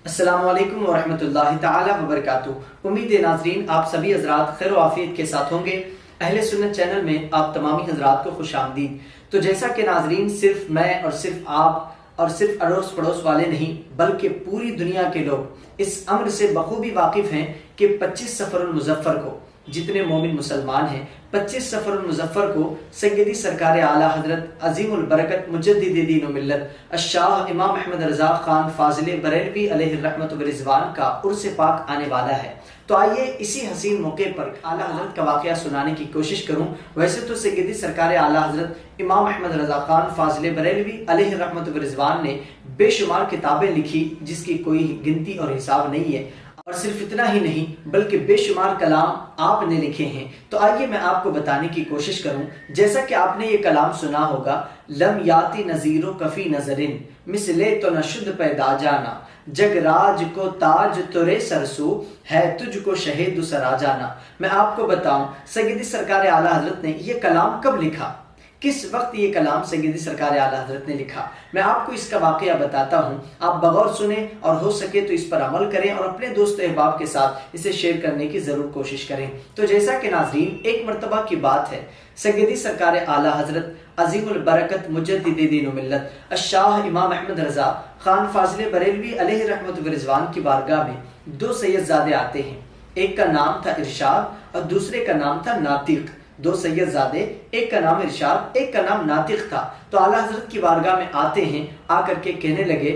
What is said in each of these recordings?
السلام علیکم ورحمۃ اللہ تعالی وبرکاتہ۔ امید ہے ناظرین آپ سبھی حضرات خیر و عافیت کے ساتھ ہوں گے۔ اہل سنت چینل میں آپ تمامی حضرات کو خوش آمدید۔ تو جیسا کہ ناظرین صرف میں اور صرف آپ اور صرف اڑوس پڑوس والے نہیں بلکہ پوری دنیا کے لوگ اس امر سے بخوبی واقف ہیں کہ 25 صفر المظفر کو جتنے مومن مسلمان ہیں 25 صفر المظفر کو سیدی سرکار اعلیٰ حضرت عظیم البرکت مجدد دین و ملت الشاہ امام احمد رضا خان فاضل بریلوی علیہ الرحمت و رضوان کا عرس پاک آنے والا ہے۔ تو آئیے اسی حسین موقع پر اعلیٰ حضرت کا واقعہ سنانے کی کوشش کروں۔ ویسے تو سیدی سرکار اعلیٰ حضرت امام احمد رضا خان فاضل بریلوی علیہ الرحمت و رضوان نے بے شمار کتابیں لکھی جس کی کوئی گنتی اور حساب نہیں ہے، اور صرف اتنا ہی نہیں بلکہ بے شمار کلام آپ نے لکھے ہیں۔ تو آئیے میں آپ کو بتانے کی کوشش کروں۔ جیسا کہ آپ نے یہ کلام سنا ہوگا، لم یاتی نظیرو کفی نظرن مثلے تو نشد پیدا جانا، جگ راج کو تاج ترے سرسو ہے تجھ کو شہید سرا جانا۔ میں آپ کو بتاؤں سیدی سرکار اعلیٰ حضرت نے یہ کلام کب لکھا، کس وقت یہ کلام سیدی سرکار اعلیٰ حضرت نے لکھا۔ میں آپ کو اس کا واقعہ بتاتا ہوں، آپ بغور سنیں اور ہو سکے تو اس پر عمل کریں اور اپنے دوست احباب کے ساتھ اسے شیئر کرنے کی ضرور کوشش کریں۔ تو جیسا کہ ناظرین ایک مرتبہ کی بات ہے، سیدی سرکار اعلیٰ حضرت عظیم البرکت مجدد دین و ملت الشاہ امام احمد رضا خان فاضل بریلوی علیہ رحمت و رضوان کی بارگاہ میں دو سید زادے آتے ہیں۔ ایک کا نام تھا ارشاد اور دوسرے کا نام تھا ناطق۔ دو سید زادے، ایک کا نام ارشاد ایک کا نام ناطق تھا۔ تو اعلیٰ حضرت کی بارگاہ میں آتے ہیں، آ کر کے کہنے لگے،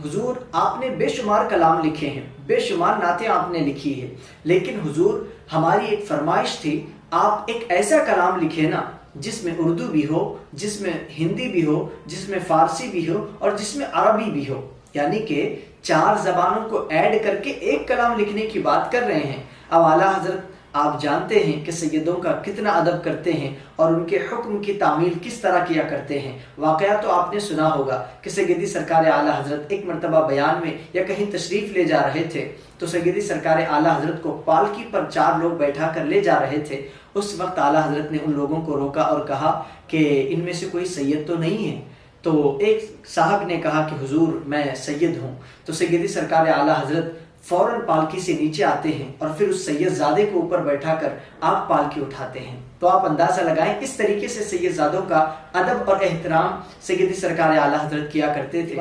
حضور آپ نے بے شمار کلام لکھے ہیں، بے شمار نعتیں آپ نے لکھی ہے، لیکن حضور ہماری ایک فرمائش تھی، آپ ایک ایسا کلام لکھے نا جس میں اردو بھی ہو، جس میں ہندی بھی ہو، جس میں فارسی بھی ہو اور جس میں عربی بھی ہو، یعنی کہ 4 زبانوں کو ایڈ کر کے ایک کلام لکھنے کی بات کر رہے ہیں۔ اب اعلیٰ حضرت آپ جانتے ہیں کہ سیدوں کا کتنا ادب کرتے ہیں اور ان کے حکم کی تعمیل کس طرح کیا کرتے ہیں۔ واقعہ تو آپ نے سنا ہوگا کہ سیدی سرکار اعلیٰ حضرت ایک مرتبہ بیان میں یا کہیں تشریف لے جا رہے تھے تو سیدی سرکار اعلیٰ حضرت کو پالکی پر 4 لوگ بیٹھا کر لے جا رہے تھے۔ اس وقت اعلیٰ حضرت نے ان لوگوں کو روکا اور کہا کہ ان میں سے کوئی سید تو نہیں ہے؟ تو ایک صاحب نے کہا کہ حضور میں سید ہوں۔ تو سیدی سرکار اعلیٰ حضرت فوراً پالکی سے نیچے آتے ہیں اور پھر اس سید زادے کو اوپر بیٹھا کر آپ پالکی اٹھاتے ہیں۔ تو آپ اندازہ لگائیں اس طریقے سے سید زادوں کا ادب اور احترام سیدی سرکار اعلیٰ حضرت کیا کرتے تھے۔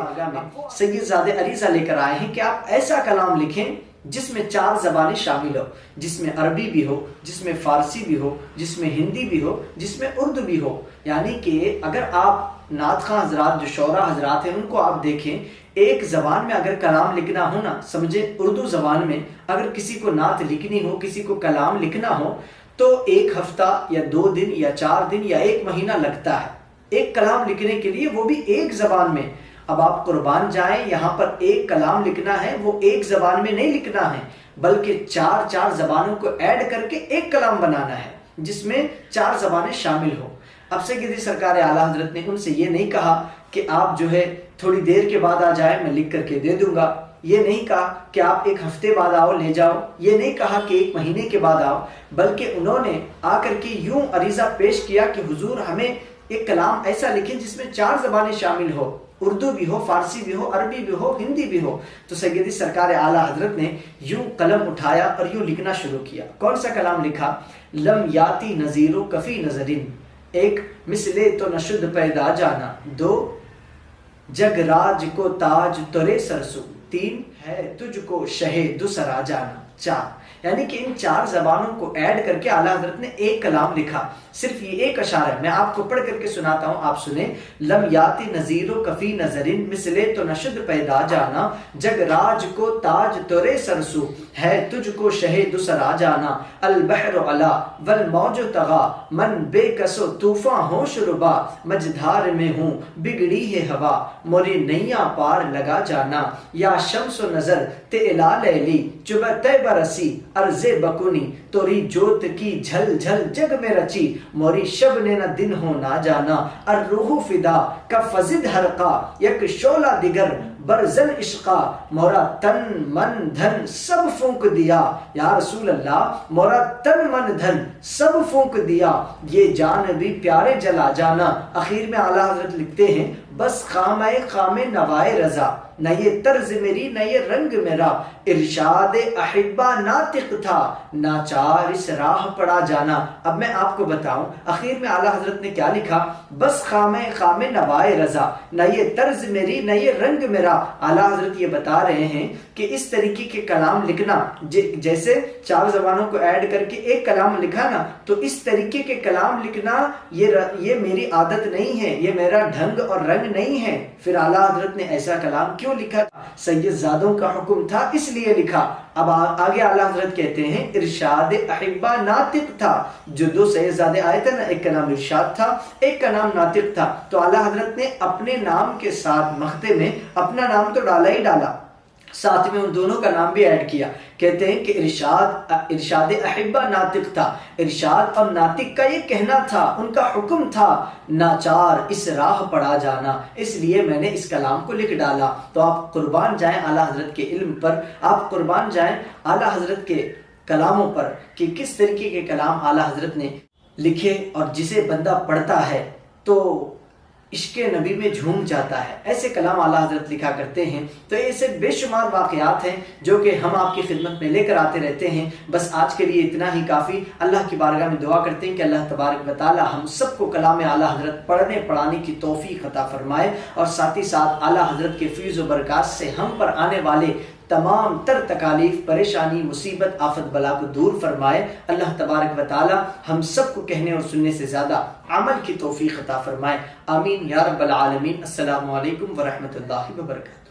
سید زادے عریضہ لے کر آئے ہیں کہ آپ ایسا کلام لکھیں جس میں 4 زبانیں شامل ہو، جس میں عربی بھی ہو، جس میں فارسی بھی ہو، جس میں ہندی بھی ہو، جس میں اردو بھی ہو۔ یعنی کہ اگر آپ نعت خواں حضرات جو شعراء حضرات ہیں ان کو آپ دیکھیں، ایک زبان میں اگر کلام لکھنا ہو نا، سمجھے اردو زبان میں اگر کسی کو نعت لکھنی ہو، کسی کو کلام لکھنا ہو تو 1 ہفتہ یا 2 دن یا 4 دن یا 1 مہینہ لگتا ہے ایک کلام لکھنے کے لیے، وہ بھی ایک زبان میں۔ اب آپ قربان جائیں، یہاں پر ایک کلام لکھنا ہے، وہ ایک زبان میں نہیں لکھنا ہے بلکہ 4 زبانوں کو ایڈ کر کے ایک کلام بنانا ہے جس میں 4 زبانیں شامل ہوں۔ اب سیدی سرکار اعلیٰ حضرت نے ان سے یہ نہیں کہا کہ آپ جو ہے تھوڑی دیر کے بعد آ جائیں میں لکھ کر کے دے دوں گا، یہ نہیں کہا کہ آپ 1 ہفتے بعد آؤ لے جاؤ، یہ نہیں کہا کہ 1 مہینے کے بعد آؤ، بلکہ انہوں نے آ کر کے یوں عریضہ پیش کیا کہ حضور ہمیں ایک کلام ایسا لکھیں جس میں 4 زبانیں شامل ہو، اردو بھی ہو، فارسی بھی ہو، عربی بھی ہو، ہندی بھی ہو۔ تو سیدی سرکار اعلیٰ حضرت نے یوں قلم اٹھایا اور یوں لکھنا شروع کیا۔ کون سا کلام لکھا؟ لم یاتی نظیرو کفی نظرن، 1 مثلے تو نشد پیدا جانا، 2 جگ راج کو تاج ترے سرسو، 3 ہے تجھ کو شہید سرا جانا، 4۔ یعنی کہ ان 4 زبانوں کو ایڈ کر کے اعلیٰ حضرت نے ایک کلام لکھا۔ صرف یہ ایک اشعار ہے، میں آپ کو پڑھ کر کے سناتا ہوں، آپ سنیں۔ لم یاتی نظیرو کفی نظرن مثلے تو نشد پیدا جانا، جگ راج کو تاج ترے سرسو ہے تجھ کو شہید سرا جانا، البحر علا والموج طغا من بے کسو طوفاں ہوش ربا، مجدھار میں ہوں بگڑی ہے ہوا موری نیا پار لگا جانا، یا شمس و نظر تیلا لیلی چبتے برسی ارض بکنی، توری جوت کی جھل جھل جگ میں رچی موری شب نے نہ دن ہو نہ جانا، الروح فدا کا فزد حرقا یک شعلہ دیگر برزن عشقا، مورا تن من دھن سب پھونک دیا، یا رسول اللہ مورا تن من دھن سب پھونک دیا، یہ جان بھی پیارے جلا جانا۔ اخیر میں اعلیٰ حضرت لکھتے ہیں بس خام نوائے رضا، نہ یہ طرز میری نہ یہ رنگ میرا، ارشاد احبا ناطق تھا، ناچار اس راہ پڑا جانا۔ اب میں آپ کو بتاؤں اخیر میں اعلیٰ حضرت نے کیا لکھا، بس خام نوائے رضا، نہ یہ طرز میری نہ یہ رنگ میرا۔ اعلیٰ حضرت یہ بتا رہے ہیں کہ اس طریقے کے کلام لکھنا، جیسے 4 زبانوں کو ایڈ کر کے ایک کلام لکھا نا، تو اس طریقے کے کلام لکھنا یہ میری عادت نہیں ہے، یہ میرا ڈھنگ اور رنگ نہیں ہے۔ پھر اعلیٰ حضرت نے ایسا کلام کیوں لکھا؟ سید زادوں کا حکم تھا اس لیے لکھا۔ اب آگے اعلیٰ حضرت کہتے ہیں ارشاد احبا ناطق تھا، جو 2 سید زادے آئے تھے نا، ایک کا نام ارشاد تھا، ایک کا نام ناطق تھا، تو اعلیٰ حضرت نے اپنے نام کے ساتھ مخطے میں اپنا نام تو ڈالا ہی ڈالا، ساتھ میں ان دونوں کا نام بھی ایڈ کیا۔ کہتے ہیں کہ ارشاد احبا ناطق تھا، ارشاد اور ناطق کا یہ کہنا تھا، ان کا حکم تھا، ناچار اس راہ پڑا جانا، اس لیے میں نے اس کلام کو لکھ ڈالا۔ تو آپ قربان جائیں اعلیٰ حضرت کے علم پر، آپ قربان جائیں اعلیٰ حضرت کے کلاموں پر کہ کس طریقے کے کلام اعلیٰ حضرت نے لکھے، اور جسے بندہ پڑھتا ہے تو عشق نبی میں جھوم جاتا ہے۔ ایسے کلام اعلیٰ حضرت لکھا کرتے ہیں۔ تو ایسے بے شمار واقعات ہیں جو کہ ہم آپ کی خدمت میں لے کر آتے رہتے ہیں۔ بس آج کے لیے اتنا ہی کافی۔ اللہ کی بارگاہ میں دعا کرتے ہیں کہ اللہ تبارک و تعالی ہم سب کو کلام اعلیٰ حضرت پڑھنے پڑھانے کی توفیق عطا فرمائے، اور ساتھ ہی ساتھ اعلیٰ حضرت کے فیض و برکات سے ہم پر آنے والے تمام تر تکالیف، پریشانی، مصیبت، آفت بلا کو دور فرمائے۔ اللہ تبارک و تعالی ہم سب کو کہنے اور سننے سے زیادہ عمل کی توفیق عطا فرمائے۔ آمین یا رب العالمین۔ السلام علیکم ورحمۃ اللہ وبرکاتہ۔